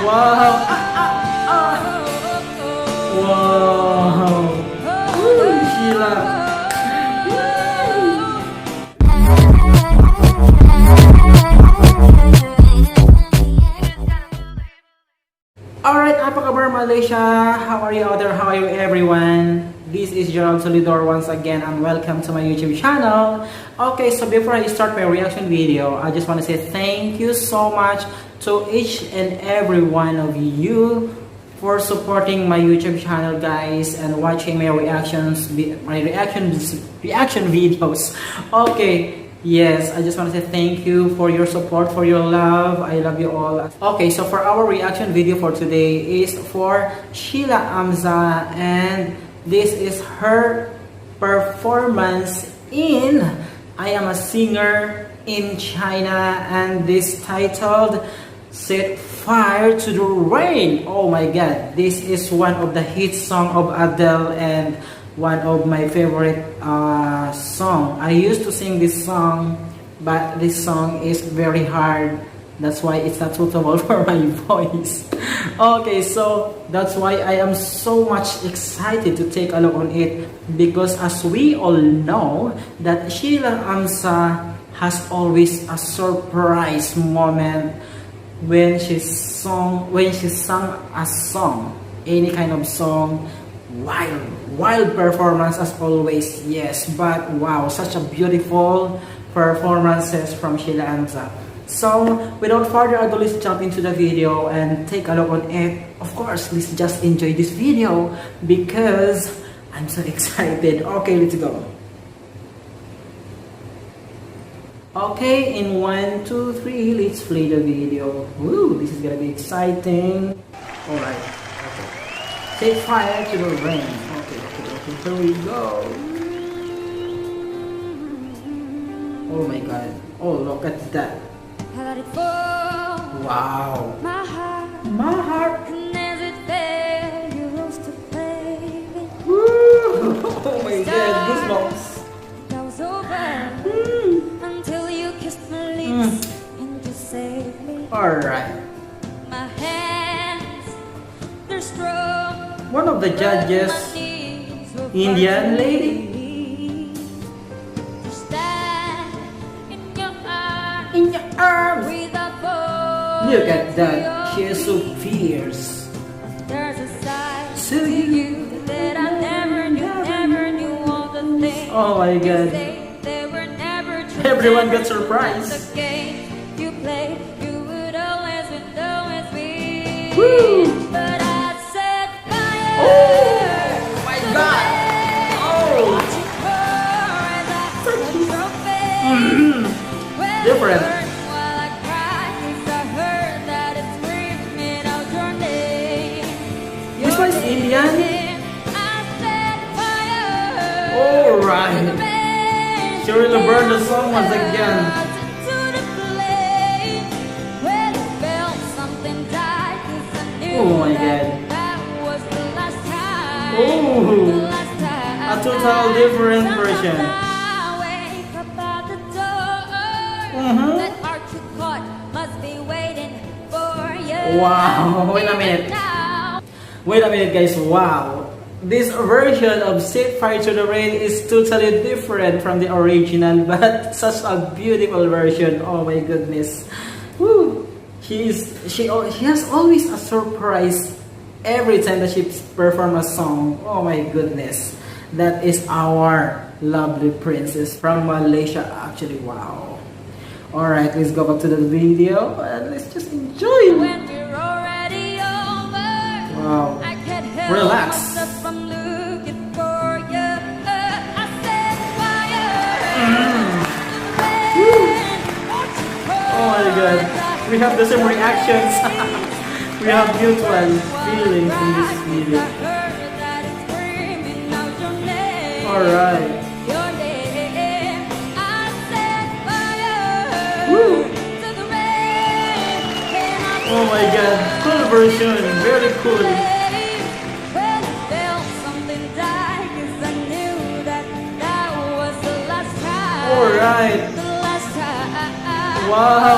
Wow! Wow! Woo, Sheila! Alright, apa kabar Malaysia? How are you out there? How are you everyone? This is Gerald Solidor once again and welcome to my YouTube channel. Okay, so before I start my reaction video, I just want to say thank you so much to each and every one of you for supporting my YouTube channel, guys, and watching my reaction videos. Okay, yes, I just want to say thank you for your support, for your love. I love you all. Okay, so for our reaction video for today is for SHILA AMZAH, and this is her performance in I Am a Singer in China, and this titled Set Fire to the Rain. Oh my god, this is one of the hit song of Adele and one of my favorite song. I used to sing this song, but this song is very hard. That's why it's not suitable for my voice. Okay, so that's why I am so much excited to take a look on it, because as we all know that SHILA AMZAH has always a surprise moment when she sang a song, any kind of song. Wild performance as always, yes, but wow, such a beautiful performances from SHILA AMZAH. So without further ado, let's jump into the video and take a look on it. Of course, let's just enjoy this video because I'm so excited. Okay, let's go. Okay, in 1, 2, 3, let's play the video. Woo, this is gonna be exciting. Alright, okay. Set fire to the rain. Okay, here we go. Oh my god. Oh, look at that. Wow. My heart. Woo. Oh my god, goosebumps. Alright. One of the judges, Indian lady. In your arms. Look at that. She is so fierce. So you that I never knew all the things. Oh my god. Everyone got surprised. Woo! But I set fire. Oh my god! Oh! Different. This one is Indian. Alright. She really burned the song once again. Oh my god. Oh, a total different version. Wow, wait a minute guys, wow. This version of Set Fire to the Rain is totally different from the original, but such a beautiful version. Oh my goodness. Woo. She has always a surprise every time that she performs a song. Oh my goodness. That is our lovely princess from Malaysia actually. Wow. Alright, let's go back to the video and let's just enjoy. Wow. Relax. Oh my god. We have the same reactions. We have mutual feelings in this video. Alright. Woo. Oh my god. Cool version. Very cool. Alright. Wow.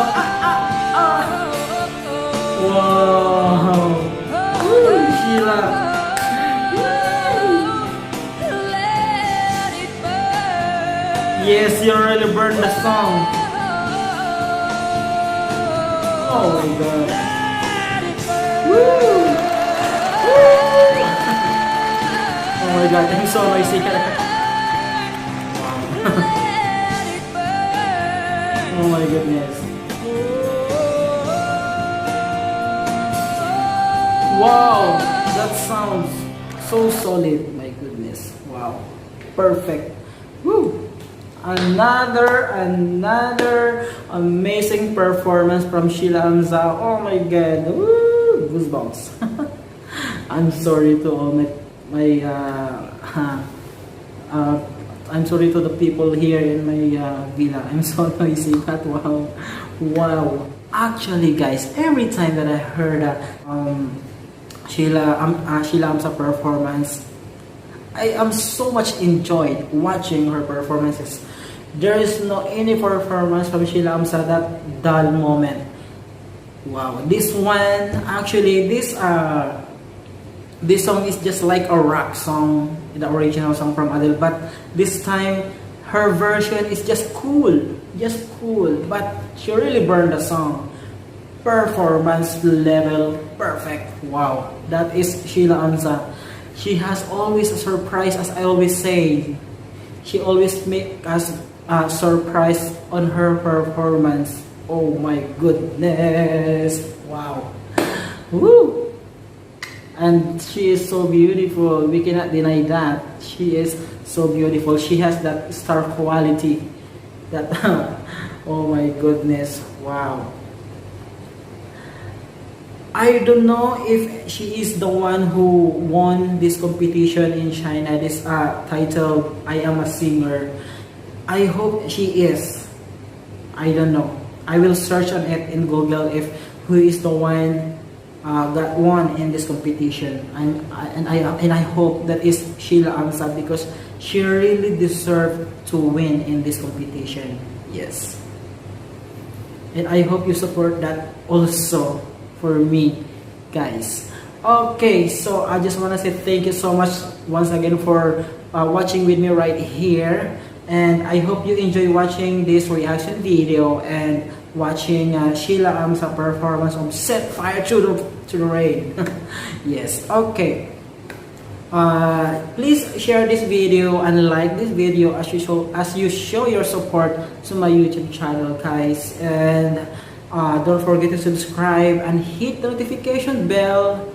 Wow. guys, you really burned the song. Oh my god. Woo! Woo! Oh my god, I'm so noisy. Oh my goodness. Wow, that sounds so solid. My goodness. Wow. Perfect. Woo! Another amazing performance from SHILA AMZAH. Oh my god. Woo! Goosebumps. I'm sorry to all I'm sorry to the people here in my villa. I'm so noisy, but wow. Wow. Actually guys, every time that I heard SHILA AMZAH performance, I am so much enjoyed watching her performances. There is no any performance from SHILA AMZAH that dull moment. Wow, this one actually this song is just like a rock song, the original song from Adele, but this time her version is just cool, but she really burned the song. Performance level perfect. Wow, that is SHILA AMZAH. She has always a surprise, as I always say. She always make us surprised on her performance. Oh my goodness. Wow. Woo! And she is so beautiful. We cannot deny that. She is so beautiful. She has that star quality. That oh my goodness. Wow. I don't know if she is the one who won this competition in China, this title, I Am a Singer. I hope she is. I don't know. I will search on it in Google if who is the one that won in this competition. And I hope that is SHILA AMZAH, because she really deserved to win in this competition. Yes. And I hope you support that also for me, guys. Okay, so I just want to say thank you so much once again for watching with me right here, and I hope you enjoy watching this reaction video and watching SHILA AMZAH performance of Set Fire to the Rain. Yes. Okay, please share this video and like this video as you show your support to my YouTube channel, guys. And don't forget to subscribe and hit the notification bell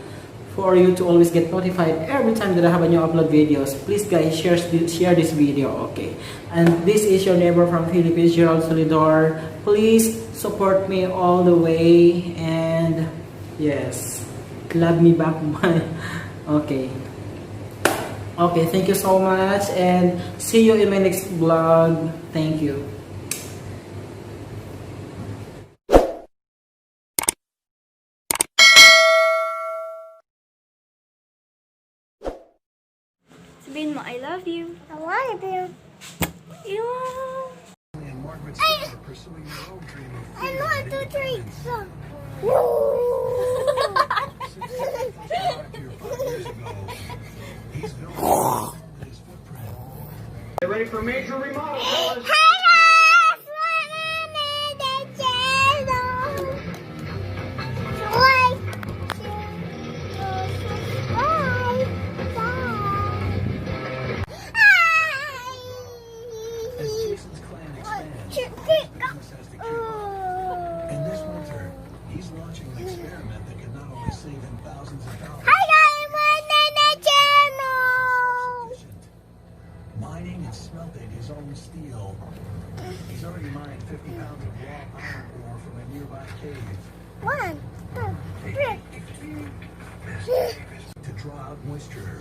for you to always get notified every time that I have a new upload videos. Please guys, share this video, okay? And this is your neighbor from Philippines, Gerald Solidor. Please support me all the way, and yes, love me back. Okay. Okay, thank you so much, and see you in my next vlog. Thank you. Sabihin mo, I love you. I love you. Ew. And Margaret's are pursuing their own dream of I freedom want and to drink independence. some. Since he arrived here 5 years ago, he's built his footprint. Get ready for major remodel, fellas. Hey guys, welcome to the channel. Like, share, subscribe. As Jason's clan expands, business has to keep up. And this winter, he's launching an experiment that could not only save him thousands of dollars, Hi guys, welcome to the channel. efficient, mining and smelting his own steel. He's already mined 50 pounds of raw iron ore from a nearby cave 1, 2, 3. to draw out moisture.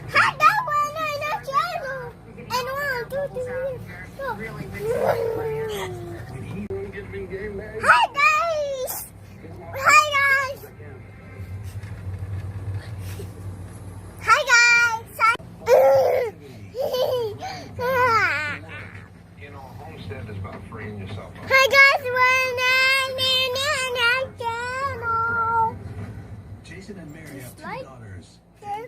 Hi guys, welcome to the channel. And 1, 2, 3, 4. Hi guys. Hi guys. Hi guys. You know, homestead is about freeing yourself up. Hi guys, welcome to the channel. Jason and Mary have 2 Like- daughters. Share,